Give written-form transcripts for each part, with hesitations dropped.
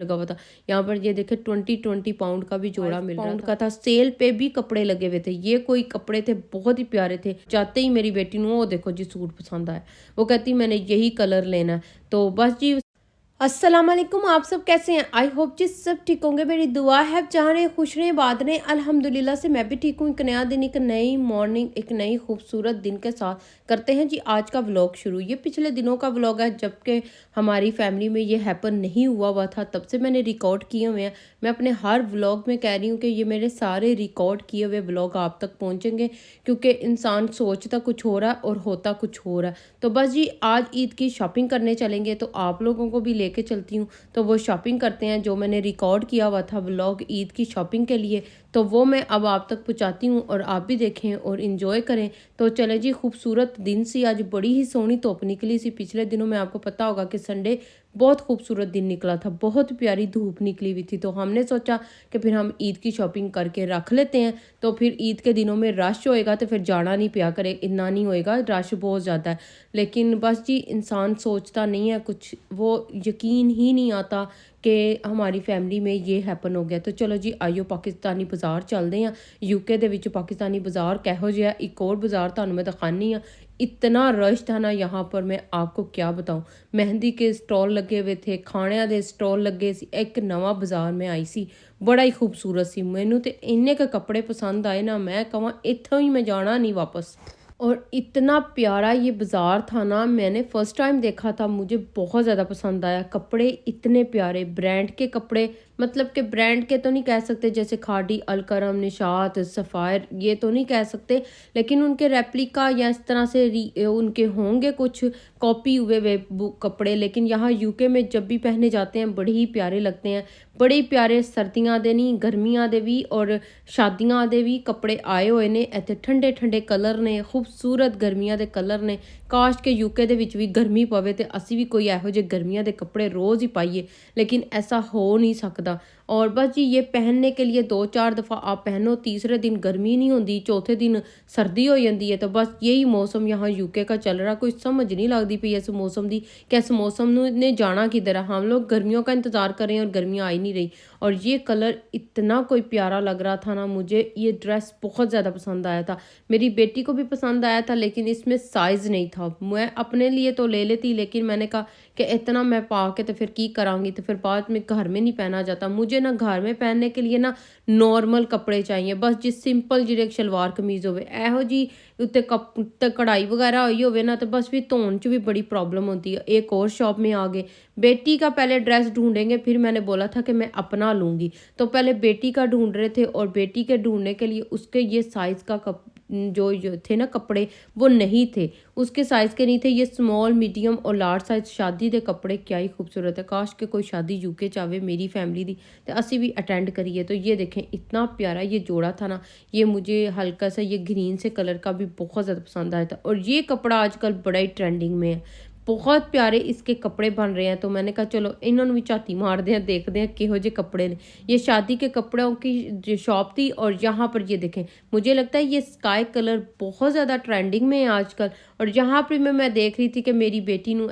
लगा हुआ था। यहाँ पर ये देखे 20 पाउंड का भी जोड़ा मिल रहा पाउंड का था। सेल पे भी कपड़े लगे हुए थे। ये कोई कपड़े थे बहुत ही प्यारे थे। जाते ही मेरी बेटी ने वो देखो जी सूट पसंद आया, वो कहती मैंने यही कलर लेना है। तो बस जी अस्सलाम वालेकुम, आप सब कैसे हैं? आई होप जी सब ठीक होंगे। मेरी दुआ है जहाँ रहे खुश रहें बात रहें। अल्हम्दुलिल्लाह से मैं भी ठीक हूँ। एक नया दिन, एक नई मॉर्निंग, एक नई खूबसूरत दिन के साथ करते हैं जी आज का व्लॉग शुरू। ये पिछले दिनों का व्लॉग है, जबकि हमारी फैमिली में ये हैपन नहीं हुआ था, तब से मैंने रिकॉर्ड किए हुए हैं। मैं अपने हर व्लॉग में कह रही हूँ कि ये मेरे सारे रिकॉर्ड किए हुए व्लॉग आप तक पहुँचेंगे, क्योंकि इंसान सोचता कुछ हो रहा है और होता कुछ हो रहा है। तो बस जी आज ईद की शॉपिंग करने चलेंगे, तो आप लोगों को भी लेके चलती हूँ। तो वो शॉपिंग करते हैं जो मैंने रिकॉर्ड किया हुआ था व्लॉग ईद की शॉपिंग के लिए, तो वो मैं अब आप तक पहुँचाती हूँ और आप भी देखें और इन्जॉय करें। तो चले जी, खूबसूरत दिन सी, आज बड़ी ही सोहनी धुप निकली सी। पिछले दिनों में आपको पता होगा कि संडे बहुत खूबसूरत दिन निकला था, बहुत प्यारी धूप निकली हुई थी। तो हमने सोचा कि फिर हम ईद की शॉपिंग करके रख लेते हैं, तो फिर ईद के दिनों में रश होएगा तो फिर जाना नहीं पिया करे, इतना नहीं होएगा, रश बहुत ज़्यादा है। लेकिन बस जी इंसान सोचता नहीं है कुछ, वो यकीन ही नहीं आता कि हमारी फैमिली में ये हैपन हो गया। तो चलो जी आइयो पाकिस्तानी बाज़ार चलते हैं। यूके दे विच पाकिस्तानी बाज़ार कहो जिहा, एक और बाज़ार तुहानूं मैं दिखानी हाँ। इतना रश था ना यहाँ पर, मैं आपको क्या बताऊँ। मेहंदी के स्टॉल लगे हुए थे, खाणिਆਂ ਦੇ स्टॉल लगे सी। एक नवा बाज़ार में आई सी, बड़ा ही खूबसूरत सी। मैनू तो इन्ने के कपड़े पसंद आए ना, मैं कहां इत्थों ही मैं जाना नहीं वापस। और इतना प्यारा ये बाज़ार था ना, मैंने फ़र्स्ट टाइम देखा था, मुझे बहुत ज़्यादा पसंद आया। कपड़े इतने प्यारे, ब्रांड के कपड़े, मतलब कि ब्रांड के तो नहीं कह सकते, जैसे खादी, अलकरम, निशात, सफ़ायर, ये तो नहीं कह सकते, लेकिन उनके रेप्लिका या इस तरह से उनके होंगे कुछ कॉपी हुए वे कपड़े। लेकिन यहाँ यूके में जब भी पहने जाते हैं बड़े ही प्यारे लगते हैं, बड़े ही प्यारे। सर्दियां दे नहीं, गर्मियां दे भी और शादियां दे भी कपड़े आए हुए ने। इत्थे ठंडे ठंडे कलर ने, खूबसूरत गर्मियां दे कलर ने। काश के यूके दे विच भी गर्मी पवे ते असी भी कोई इहो जे गर्मियां दे कपड़े रोज़ ही पाइए, लेकिन ऐसा हो नहीं सकता। और बस जी ये पहनने के लिए 2-4 दफ़ा आप पहनो, तीसरे दिन गर्मी नहीं होती, चौथे दिन सर्दी हो जाती है। तो बस यही मौसम यहाँ यूके का चल रहा। कोई समझ नहीं लगती पई इस मौसम की कि इस मौसम ने जाना किधर है। हम लोग गर्मियों का इंतज़ार कर रहे हैं और गर्मियाँ आ ही नहीं रही। और ये कलर इतना कोई प्यारा लग रहा था ना, मुझे ये ड्रेस बहुत ज़्यादा पसंद आया था। मेरी बेटी को भी पसंद आया था, लेकिन इसमें साइज़ नहीं था। मैं अपने लिए तो ले लेती, लेकिन मैंने कहा कि इतना मैं पा के तो फिर की करांगी, तो फिर बाद में घर में नहीं पहना जाता। मुझे ना घर में पहनने के लिए ना नॉर्मल कपड़े चाहिए, बस जी सिंपल जी एक शलवार कमीज़ होवे, एहो जी उत्ते कढ़ाई वगैरह हुई होवे ना, तो बस फिर धोन च भी बड़ी प्रॉब्लम होती है। एक और शॉप में आ गए, बेटी का पहले ड्रेस ढूंढेंगे, फिर मैंने बोला था कि मैं अपना लूँगी। तो पहले बेटी का ढूंढ रहे थे, और बेटी के ढूंढने के लिए उसके ये साइज़ का जो थे ना कपड़े, वो नहीं थे, उसके साइज़ के नहीं थे। ये स्मॉल, मीडियम और लार्ज साइज़ शादी के कपड़े क्या ही खूबसूरत है। काश के कोई शादी यूके चावे मेरी फैमिली दी, तो असी भी अटेंड करिए। तो ये देखें इतना प्यारा ये जोड़ा था ना, ये मुझे हल्का सा ये ग्रीन से कलर का भी बहुत ज़्यादा पसंद आया था। और ये कपड़ा आजकल बड़ा ही ट्रेंडिंग में है, बहुत प्यारे इसके कपड़े बन रहे हैं। तो मैंने कहा चलो इन्होंने भी झाती मारते हैं, देखते हैं किहो जे कपड़े ने। ये शादी के कपड़ों की जो शॉप थी, और यहाँ पर ये देखें, मुझे लगता है ये स्काई कलर बहुत ज़्यादा ट्रेंडिंग में है आजकल। और यहाँ पर मैं देख रही थी कि मेरी बेटी नू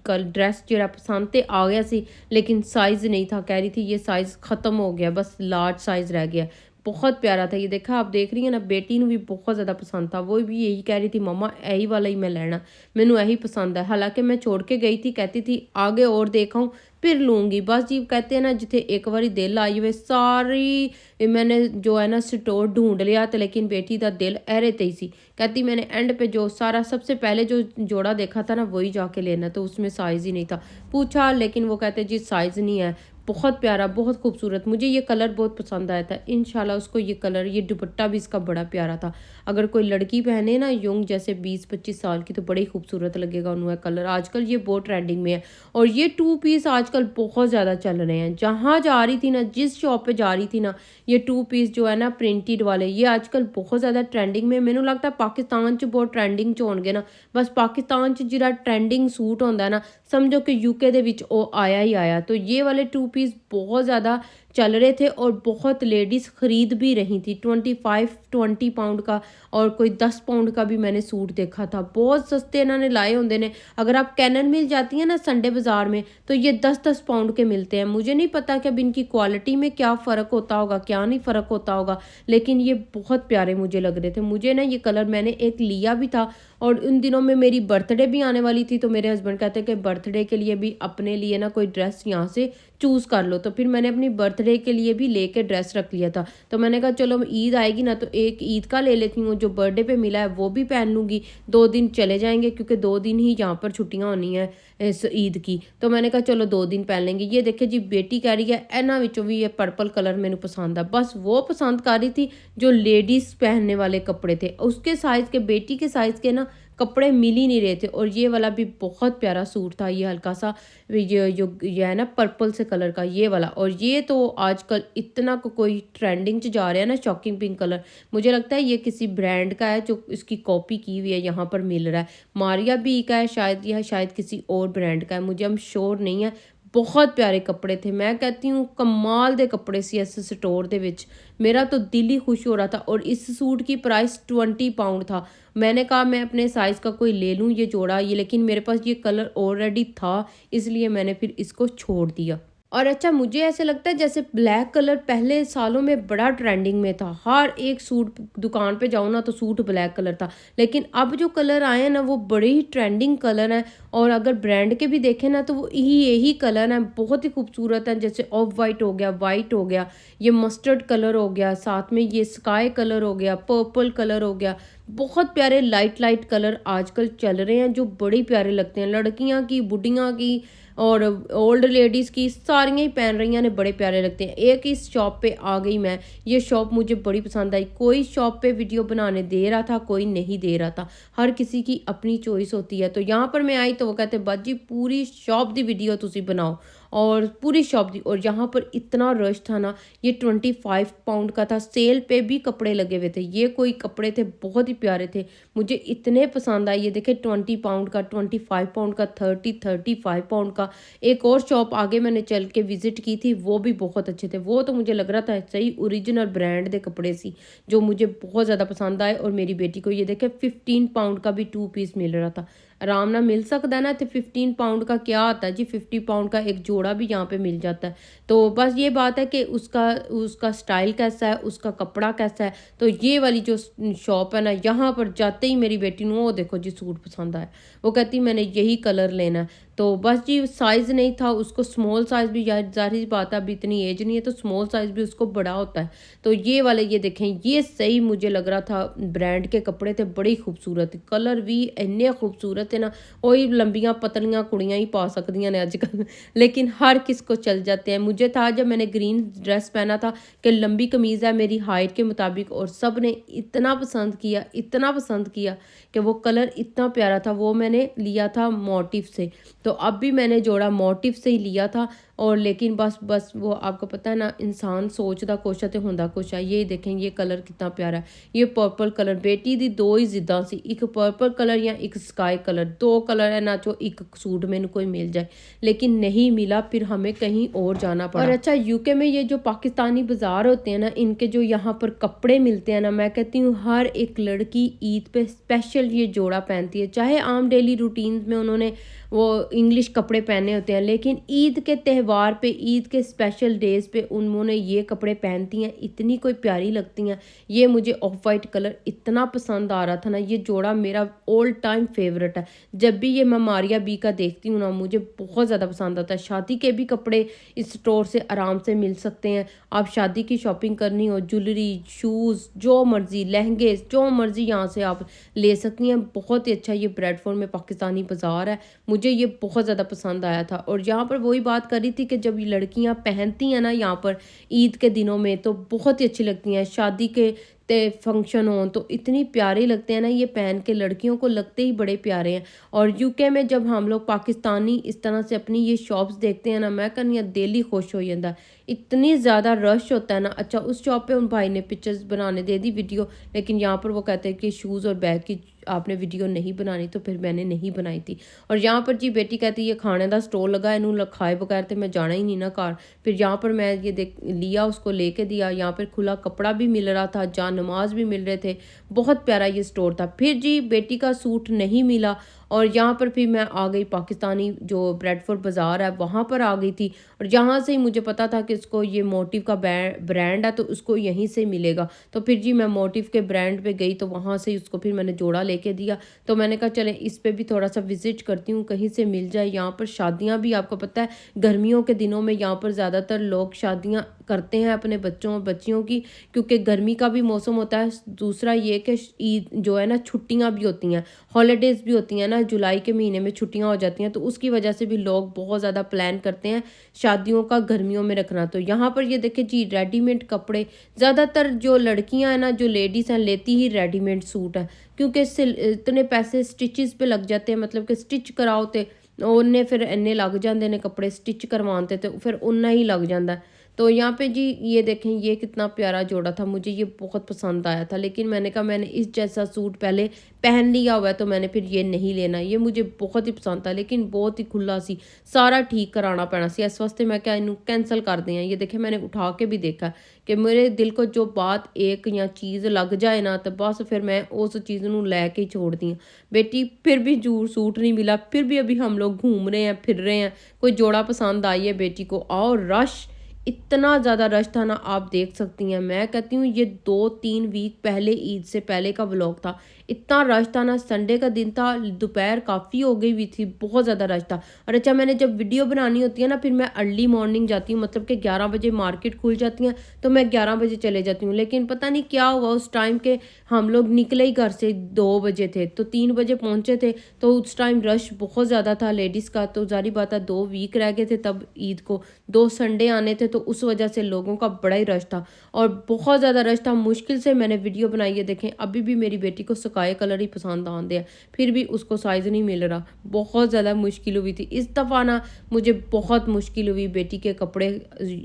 कल ड्रेस जो पसंद तो आ गया सी, लेकिन साइज़ नहीं था। कह रही थी ये साइज़ ख़त्म हो गया, बस लार्ज साइज़ रह गया। बहुत प्यारा था ये, देखा आप देख रही हैं ना, बेटी नू भी बहुत ज़्यादा पसंद था। वो भी यही कह रही थी मम्मा यही वाला ही मैं लेना, मैनू यही पसंद है। हालांकि मैं छोड़ के गई थी, कहती थी आगे और देखाऊँ फिर लूँगी। बस जी कहते हैं ना, जिथे एक बारी दिल आई हुए, सारी मैंने जो है ना स्टोर ढूंढ लिया, तो लेकिन बेटी का दिल एरे ते ही सी। कहती मैंने एंड पे जो सारा सबसे पहले जो जोड़ा देखा था ना, वही जाके लेना, तो उसमें साइज़ ही नहीं था। पूछा, लेकिन वो कहते जी साइज़ नहीं है। बहुत प्यारा, बहुत खूबसूरत, मुझे ये कलर बहुत पसंद आया था। इंशाल्लाह उसको ये कलर, ये दुपट्टा भी इसका बड़ा प्यारा था। अगर कोई लड़की पहने ना यंग जैसे 20-25 साल की, तो बड़ी खूबसूरत लगेगा उन्हें कलर। आजकल ये बहुत ट्रेंडिंग में है। और ये 2 पीस आजकल बहुत ज़्यादा चल रहे हैं। जहाँ जा रही थी ना, जिस शॉप पे जा रही थी ना, ये 2 पीस जो है ना प्रिंटेड वाले, ये आजकल बहुत ज़्यादा ट्रेंडिंग में। मैनू लगता है पाकिस्तान च बहुत ट्रेंडिंग च होणगे ना। बस पाकिस्तान च जिहड़ा ट्रेंडिंग सूट होंदा ना, समझो कि यूके दे विच ओ आया ही आया। तो ये वाले 2 पीस बहुत ज़्यादा चल रहे थे और बहुत लेडीज़ ख़रीद भी रही थी। 20 पाउंड का और कोई 10 पाउंड का भी मैंने सूट देखा था। बहुत सस्ते इन्होंने लाए होंगे ने। अगर आप कैनन मिल जाती हैं ना संडे बाज़ार में, तो ये 10-10 पाउंड के मिलते हैं। मुझे नहीं पता कि अब इनकी क्वालिटी में क्या फ़र्क होता होगा, क्या नहीं फ़र्क होता होगा, लेकिन ये बहुत प्यारे मुझे लग रहे थे। मुझे ना ये कलर मैंने एक लिया भी था और उन दिनों में मेरी बर्थडे भी आने वाली थी, तो मेरे हस्बैंड कहते कि बर्थडे के लिए भी अपने लिए ना कोई ड्रेस यहाँ से चूज़ कर लो। तो फिर मैंने अपनी बर्थडे के लिए भी लेके ड्रेस रख लिया था। तो मैंने कहा चलो ईद आएगी ना, तो एक ईद का ले लेती हूँ, जो बर्थडे पे मिला है वो भी पहन लूँगी। 2 दिन चले जाएंगे क्योंकि 2 दिन ही यहाँ पर छुट्टियाँ होनी है इस ईद की। तो मैंने कहा चलो 2 दिन पहन लेंगे। ये देखिए जी, बेटी कह रही है इन्हां विचों भी ये पर्पल कलर मैंने पसंद है। बस वो पसंद कर रही थी जो लेडीज़ पहनने वाले कपड़े थे। उसके साइज़ के, बेटी के साइज़ के ना कपड़े मिल ही नहीं रहे थे। और ये वाला भी बहुत प्यारा सूट था, ये हल्का सा ये है ना पर्पल से कलर का ये वाला। और ये तो आजकल इतना कोई ट्रेंडिंग च जा रहा है ना, शॉकिंग पिंक कलर। मुझे लगता है ये किसी ब्रांड का है जो इसकी कॉपी की हुई है, यहाँ पर मिल रहा है। मारिया बी का है शायद, यह शायद किसी और ब्रांड का है, मुझे हम श्योर नहीं है। बहुत प्यारे कपड़े थे, मैं कहती हूँ कमाल दे कपड़े सी इस स्टोर दे विच। मेरा तो दिल ही खुश हो रहा था। और इस सूट की प्राइस 20 पाउंड था। मैंने कहा मैं अपने साइज़ का कोई ले लूँ ये जोड़ा, ये लेकिन मेरे पास ये कलर ऑलरेडी था, इसलिए मैंने फिर इसको छोड़ दिया। और अच्छा, मुझे ऐसे लगता है जैसे ब्लैक कलर पहले सालों में बड़ा ट्रेंडिंग में था। हर एक सूट दुकान पे जाओ ना तो सूट ब्लैक कलर था, लेकिन अब जो कलर आए हैं ना वो बड़े ही ट्रेंडिंग कलर हैं। और अगर ब्रांड के भी देखें ना तो वो यही कलर हैं, बहुत ही खूबसूरत हैं। जैसे ऑफ वाइट हो गया, वाइट हो गया, ये मस्टर्ड कलर हो गया, साथ में ये स्काई कलर हो गया, पर्पल कलर हो गया। बहुत प्यारे लाइट कलर आजकल चल रहे हैं जो बड़े प्यारे लगते हैं। लड़कियां की, बुढ़ियां की और ओल्ड लेडीज़ की सारियाँ ही पहन रही हैं, बड़े प्यारे लगते हैं। एक इस शॉप पे आ गई मैं, ये शॉप मुझे बड़ी पसंद आई। कोई शॉप पे वीडियो बनाने दे रहा था, कोई नहीं दे रहा था। हर किसी की अपनी चॉइस होती है। तो यहाँ पर मैं आई तो वो कहते बाजी पूरी शॉप दी वीडियो तुसी बनाओ, और पूरी शॉप दी। और यहाँ पर इतना रश था ना, ये 25 पाउंड का था। सेल पे भी कपड़े लगे हुए थे। ये कोई कपड़े थे बहुत ही प्यारे थे, मुझे इतने पसंद आए। ये देखे 20 पाउंड का, 25 पाउंड का, 35 पाउंड का। एक और शॉप आगे मैंने चल के विजिट की थी, वो भी बहुत अच्छे थे। वो तो मुझे लग रहा था सही ओरिजिनल ब्रांड के कपड़े सी, जो मुझे बहुत ज़्यादा पसंद आए। और मेरी बेटी को ये देखे 15 पाउंड का भी 2 पीस मिल रहा था। आराम ना मिल सकता है ना। तो 15 पाउंड का क्या आता है जी, 50 पाउंड का एक जोड़ा भी यहाँ पे मिल जाता है। तो बस ये बात है कि उसका स्टाइल कैसा है, उसका कपड़ा कैसा है। तो ये वाली जो शॉप है ना, यहाँ पर जाते ही मेरी बेटी को वो देखो जी सूट पसंद आया। वो कहती मैंने यही कलर लेना है। तो बस जी, साइज़ नहीं था उसको, स्मॉल साइज़ भी, जाहिर सी बात है अभी इतनी एज नहीं है तो स्मॉल साइज़ भी उसको बड़ा होता है। तो ये वाले ये देखें, ये सही मुझे लग रहा था। ब्रांड के कपड़े थे, बड़ी खूबसूरत, कलर भी इन्ने खूबसूरत थे ना। वही लंबियाँ पतलियाँ कुड़ियाँ ही पा सकती हैं आजकल, लेकिन हर किस को चल जाते हैं। मुझे था जब मैंने ग्रीन ड्रेस पहना था कि लंबी कमीज़ है मेरी हाइट के मुताबिक, और सब ने इतना पसंद किया, इतना पसंद किया कि वो कलर इतना प्यारा था। वो मैंने लिया था मोटिव से, तो अब भी मैंने जोड़ा मोटिव से ही लिया था। और लेकिन बस वो आपको पता है ना, इंसान सोचदा कुछ है तो होंदा कुछ है। ये देखें ये कलर कितना प्यारा है। ये पर्पल कलर, बेटी दी दो ही जिद्दां सी, एक पर्पल कलर या एक स्काई कलर, दो कलर है ना जो एक सूट मैंने कोई मिल जाए, लेकिन नहीं मिला। फिर हमें कहीं और जाना पड़ा। और अच्छा, यूके में ये जो पाकिस्तानी बाज़ार होते हैं ना, इनके जो यहाँ पर कपड़े मिलते हैं ना, मैं कहती हूँ हर एक लड़की ईद पे स्पेशल ये जोड़ा पहनती है। चाहे आम डेली रूटीन में उन्होंने वो इंग्लिश कपड़े पहने होते हैं, लेकिन ईद के त्यौहार पे, ईद के स्पेशल डेज़ पे उन्होंने ये कपड़े पहनती हैं, इतनी कोई प्यारी लगती हैं। ये मुझे ऑफ वाइट कलर इतना पसंद आ रहा था ना, ये जोड़ा मेरा ऑल टाइम फेवरेट है। जब भी ये मैं मारिया बी का देखती हूँ ना, मुझे बहुत ज़्यादा पसंद आता है। शादी के भी कपड़े इस स्टोर से आराम से मिल सकते हैं। आप शादी की शॉपिंग करनी हो, ज्वेलरी, शूज़, जो मर्ज़ी, लहंगे, जो मर्ज़ी यहाँ से आप ले सकती हैं। बहुत ही अच्छा ये ब्रेडफोर्ड में पाकिस्तानी बाज़ार है, मुझे ये बहुत ज़्यादा पसंद आया था। और यहाँ पर वही बात कर रही थी कि जब ये लड़कियाँ पहनती हैं ना यहाँ पर ईद के दिनों में, तो बहुत ही अच्छी लगती हैं। शादी के फंक्शन हो तो इतनी प्यारे लगते हैं ना ये पहन के, लड़कियों को लगते ही बड़े प्यारे हैं। और यूके में जब हम लोग पाकिस्तानी इस तरह से अपनी ये शॉप्स देखते हैं ना, मैं कहनी दिल ही खुश हो जाता है। इतनी ज़्यादा रश होता है ना। अच्छा, उस शॉप पे उन भाई ने पिक्चर्स बनाने दे दी, वीडियो, लेकिन यहाँ पर वो कहते हैं कि शूज़ और बैग की आपने वीडियो नहीं बनानी, तो फिर मैंने नहीं बनाई थी। और यहाँ पर जी बेटी कहती है खाने का स्टॉल लगा, इनू लखाए बगैर तो मैं जाना ही नहीं ना घर। फिर यहाँ पर मैं ये देख लिया, उसको लेके दिया। यहाँ पर खुला कपड़ा भी मिल रहा था, जान नमाज भी मिल रहे थे, बहुत प्यारा ये स्टोर था। फिर जी बेटी का सूट नहीं मिला और यहाँ पर फिर मैं आ गई पाकिस्तानी जो ब्रेडफोर्ड बाज़ार है वहाँ पर आ गई थी। और जहाँ से ही मुझे पता था कि इसको ये मोटिव का ब्रांड है तो उसको यहीं से मिलेगा। तो फिर जी मैं मोटिव के ब्रांड पे गई, तो वहाँ से उसको फिर मैंने जोड़ा लेके दिया। तो मैंने कहा चले इस पे भी थोड़ा सा विजिट करती हूँ, कहीं से मिल जाए। यहाँ पर शादियाँ भी, आपको पता है गर्मियों के दिनों में यहाँ पर ज़्यादातर लोग शादियाँ करते हैं अपने बच्चों और बच्चियों की, क्योंकि गर्मी का भी मौसम होता है। दूसरा ये कि ईद जो है ना, छुट्टियाँ भी होती हैं, हॉलीडेज़ भी होती हैं ना, जुलाई के महीने में छुट्टियाँ हो जाती हैं, तो उसकी वजह से भी लोग बहुत ज़्यादा प्लान करते हैं शादियों का गर्मियों में रखना। तो यहाँ पर ये देखिए जी रेडीमेड कपड़े, ज़्यादातर जो लड़कियाँ हैं ना, जो लेडीज़ हैं, लेती ही रेडीमेड सूट है, क्योंकि इतने पैसे स्टिचेस पे लग जाते हैं, मतलब कि स्टिच कराओ तो उन्हें फिर इन्ने लग जाते हैं कपड़े स्टिच करवाते, तो फिर उन्ना ही लग जाता है। तो यहाँ पे जी ये देखें ये कितना प्यारा जोड़ा था, मुझे ये बहुत पसंद आया था। लेकिन मैंने कहा मैंने इस जैसा सूट पहले पहन लिया हुआ है, तो मैंने फिर ये नहीं लेना। ये मुझे बहुत ही पसंद था, लेकिन बहुत ही खुला सी, सारा ठीक कराना पैना सी, इस वास्ते मैं क्या इनू कैंसल कर दिया। ये देखे मैंने उठा के भी देखा कि मेरे दिल को जो बात एक या चीज़ लग जाए ना, तो बस फिर मैं उस चीज़ नू लैके ही छोड़ दी। बेटी फिर भी जूर सूट नहीं मिला, फिर भी अभी हम लोग घूम रहे हैं, फिर रहे हैं, कोई जोड़ा पसंद आई है बेटी को। और रश, इतना ज़्यादा रश था ना, आप देख सकती हैं। मैं कहती हूँ ये 2-3 वीक पहले, ईद से पहले का व्लॉग था, इतना रश था ना। संडे का दिन था, दोपहर काफ़ी हो गई हुई थी, बहुत ज़्यादा रश था। और अच्छा, मैंने जब वीडियो बनानी होती है ना, फिर मैं अर्ली मॉर्निंग जाती हूँ, मतलब कि 11 बजे मार्केट खुल जाती है, तो मैं 11 बजे चले जाती हूँ। लेकिन पता नहीं क्या हुआ उस टाइम के, हम लोग निकले ही घर से 2 बजे थे, तो 3 बजे पहुँचे थे। तो उस टाइम रश बहुत ज़्यादा था लेडीज़ का, तो जारी बात है 2 वीक रह गए थे तब ईद को, 2 संडे आने थे, तो उस वजह से लोगों का बड़ा ही रश था और बहुत ज़्यादा रश था। मुश्किल से मैंने वीडियो बनाई है, देखें अभी भी मेरी बेटी को स्काई कलर ही पसंद आते हैं, फिर भी उसको साइज़ नहीं मिल रहा, बहुत ज़्यादा मुश्किल हुई थी। इस दफ़ा ना मुझे बहुत मुश्किल हुई बेटी के कपड़े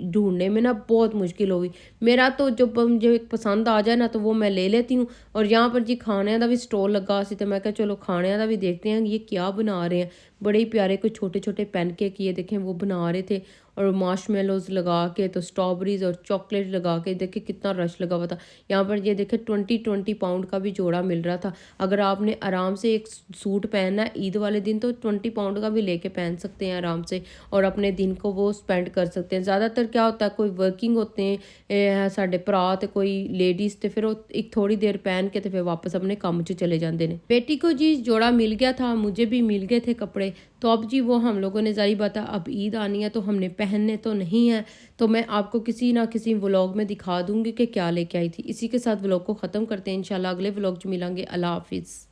ढूंढने में ना, बहुत मुश्किल हुई। मेरा तो जो मुझे पसंद आ जाए ना, तो वो मैं ले लेती हूँ। और यहाँ पर जी खाने का भी स्टॉल लगा सी, तो मैं कहा चलो खाने का भी देखते हैं ये क्या बना रहे हैं। बड़े ही प्यारे कोई छोटे छोटे पैनकेक ये देखें वो बना रहे थे, और मार्शमेलोज लगा के, तो स्ट्रॉबेरीज और चॉकलेट लगा के, देखिए कितना रश लगा हुआ था। यहाँ पर ये देखे 20 पाउंड का भी जोड़ा मिल रहा था। अगर आपने आराम से एक सूट पहनना है ईद वाले दिन, तो 20 पाउंड का भी लेके पहन सकते हैं आराम से, और अपने दिन को वो स्पेंड कर सकते हैं। ज़्यादातर क्या होता है, कोई वर्किंग होते हैं साढ़े भरा, तो कोई लेडीज़, तो फिर वो एक थोड़ी देर पहन के तो फिर वापस अपने काम च चले जाते हैं। बेटी को जी जोड़ा मिल गया था, मुझे भी मिल गए थे कपड़े, तो अब जी वो हम लोगों ने, जारी बात है अब ईद आनी है तो हमने पहनने तो नहीं है, तो मैं आपको किसी ना किसी व्लॉग में दिखा दूंगी कि क्या लेके आई थी। इसी के साथ व्लॉग को ख़त्म करते हैं, इंशाल्लाह अगले व्लॉग में मिलेंगे। अल्लाह हाफिज़।